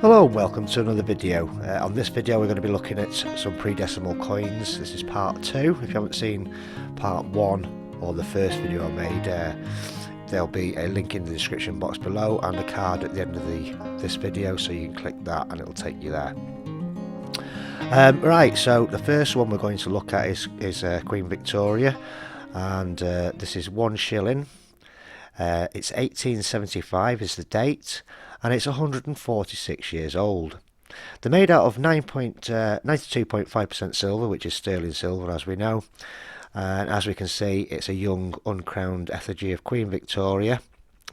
Hello and welcome to another video. On this video we're going to be looking at some pre-decimal coins. This is part 2. If you haven't seen part 1 or the first video I made, there'll be a link in the description box below and a card at the end of this video, so you can click that and it'll take you there. Right, so the first one we're going to look at is Queen Victoria, and this is 1 shilling. It's 1875 is the date, and it's 146 years old. They're made out of 92.5% silver, which is sterling silver as we know, and as we can see it's a young uncrowned effigy of Queen Victoria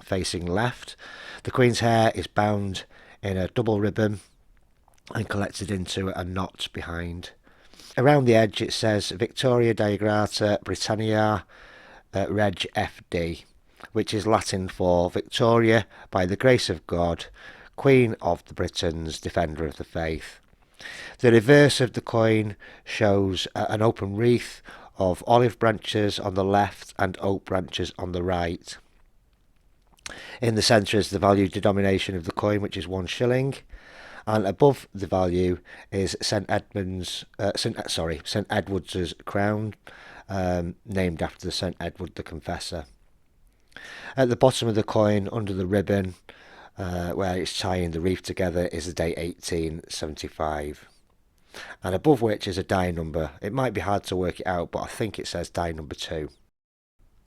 facing left. The Queen's hair is bound in a double ribbon and collected into a knot behind. Around the edge it says Victoria Diagrata Britannia Reg FD, which is Latin for Victoria, by the grace of God, Queen of the Britons, Defender of the Faith. The reverse of the coin shows an open wreath of olive branches on the left and oak branches on the right. In the centre is the value denomination of the coin, which is 1 shilling, and above the value is St Edward's crown, named after St Edward the Confessor. At the bottom of the coin, under the ribbon, where it's tying the wreath together, is the date 1875. And above which is a die number. It might be hard to work it out, but I think it says die number 2.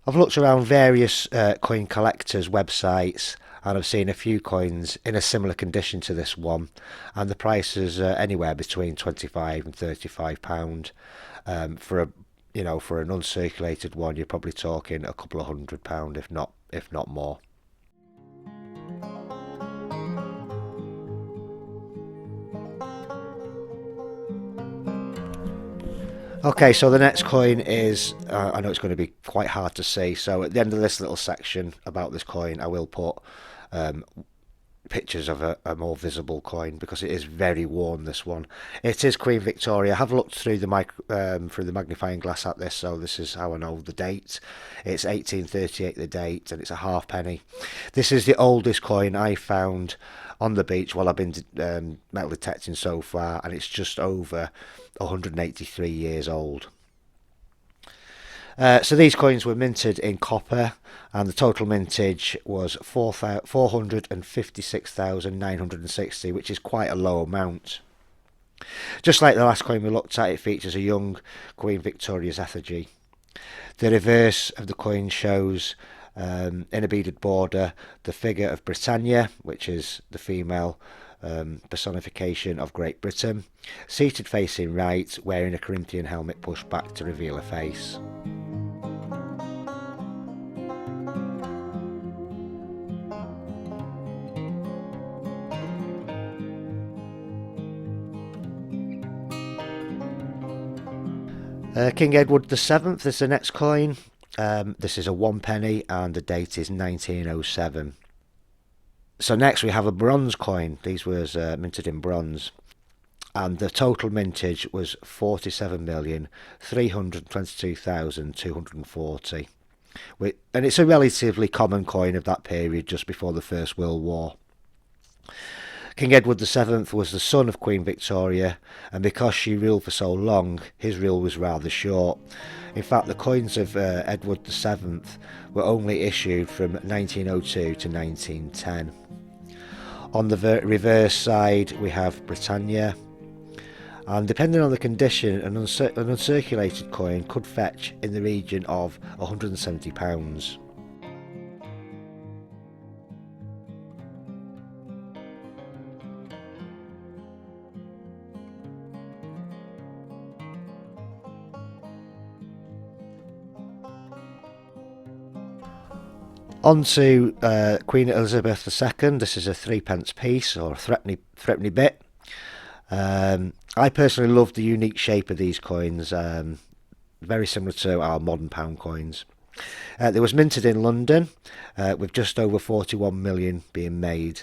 I've looked around various coin collectors' websites, and I've seen a few coins in a similar condition to this one, and the prices are anywhere between £25 and £35. For a for an uncirculated one, you're probably talking a couple of £100, if not more. Okay, so the next coin is, I know it's going to be quite hard to see, so at the end of this little section about this coin I will put pictures of a more visible coin, because it is very worn, this one. It is Queen Victoria. I have looked through the magnifying glass at this, so this is how I know the date. It's 1838 the date, and it's a halfpenny. This is the oldest coin I found on the beach while I've been metal detecting so far, and it's just over 183 years old. So these coins were minted in copper, and the total mintage was 456,960, which is quite a low amount. Just like the last coin we looked at, it features a young Queen Victoria's effigy. The reverse of the coin shows, in a beaded border, the figure of Britannia, which is the female personification of Great Britain, seated facing right, wearing a Corinthian helmet pushed back to reveal a face. King Edward VII is the next coin. This is a 1 penny, and the date is 1907. So next we have a bronze coin. These was minted in bronze, and the total mintage was 47,322,240. And it's a relatively common coin of that period, just before the First World War. King Edward VII was the son of Queen Victoria, and because she ruled for so long, his rule was rather short. In fact, the coins of Edward VII were only issued from 1902 to 1910. On the reverse side we have Britannia, and depending on the condition, an uncirculated coin could fetch in the region of £170. On to Queen Elizabeth II. This is a 3p piece, or a threepenny bit. I personally love the unique shape of these coins, very similar to our modern pound coins. They was minted in London, with just over 41 million being made.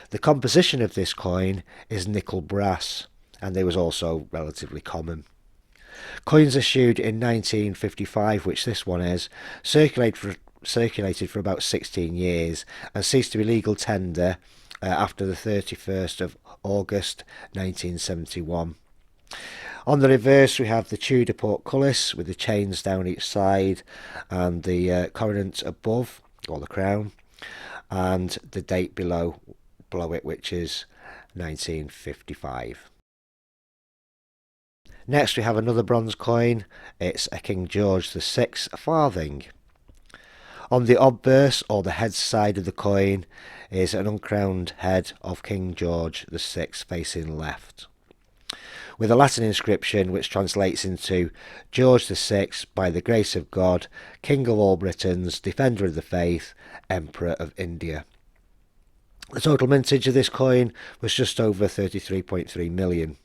The composition of this coin is nickel brass, and they was also relatively common. Coins issued in 1955, which this one is, circulated for about 16 years and ceased to be legal tender after the 31st of August 1971. On the reverse we have the Tudor portcullis with the chains down each side and the coronet above, or the crown, and the date below it, which is 1955. Next we have another bronze coin. It's a King George VI farthing. On the obverse, or the head side of the coin, is an uncrowned head of King George VI facing left, with a Latin inscription which translates into George VI, by the grace of God, King of all Britons, Defender of the Faith, Emperor of India. The total mintage of this coin was just over 33.3 million.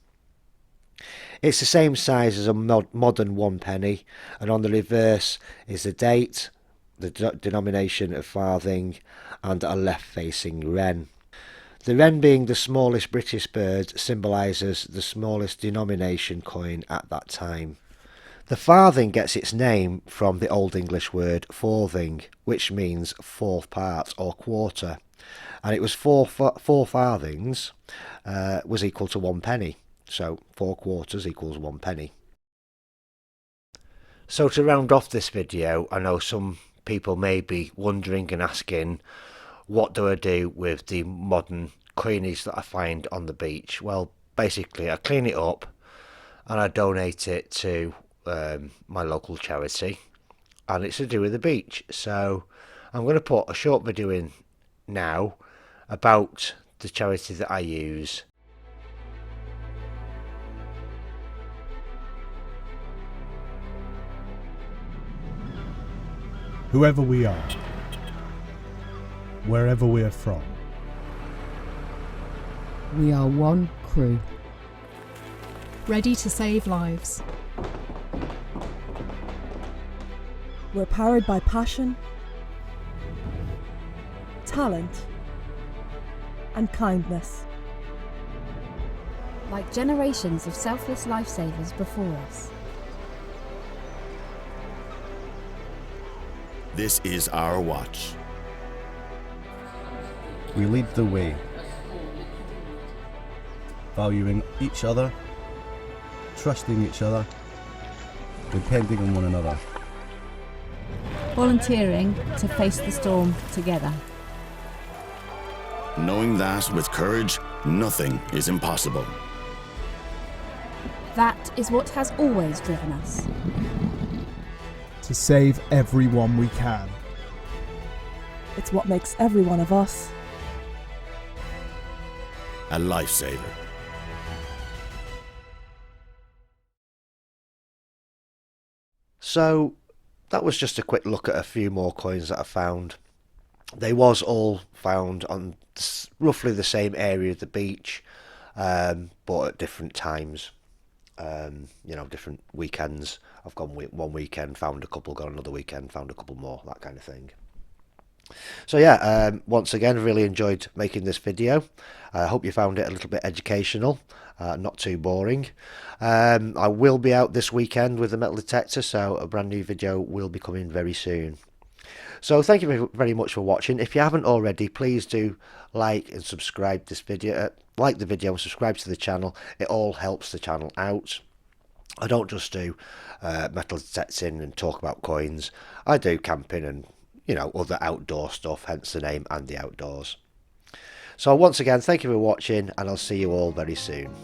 It's the same size as a modern 1 penny, and on the reverse is the date, the denomination of farthing, and a left-facing wren. The wren, being the smallest British bird, symbolises the smallest denomination coin at that time. The farthing gets its name from the Old English word forthing, which means fourth part or quarter, and it was four farthings was equal to 1 penny. So 4 quarters equals 1 penny. So to round off this video, I know some people may be wondering and asking, what do I do with the modern coinage that I find on the beach? Well, basically I clean it up and I donate it to my local charity, and it's to do with the beach. So I'm going to put a short video in now about the charity that I use. Whoever we are, wherever we are from, we are one crew, ready to save lives. We're powered by passion, talent, and kindness. like generations of selfless lifesavers before us. This is our watch. we lead the way, valuing each other, trusting each other, depending on one another. Volunteering to face the storm together. Knowing that with courage, nothing is impossible. That is what has always driven us. To save everyone we can. It's what makes every one of us A lifesaver. So that was just a quick look at a few more coins that I found. They was all found on roughly the same area of the beach, but at different times. Different weekends. I've gone one weekend, found a couple, gone another weekend, found a couple more, that kind of thing. So yeah, once again, really enjoyed making this video. I hope you found it a little bit educational, not too boring. I will be out this weekend with the metal detector, so a brand new video will be coming very soon. So thank you very much for watching. If you haven't already, please do like and subscribe this video. Like the video and subscribe to the channel. It all helps the channel out. I don't just do metal detecting and talk about coins. I do camping and other outdoor stuff, hence the name And the Outdoors. So once again, thank you for watching, and I'll see you all very soon.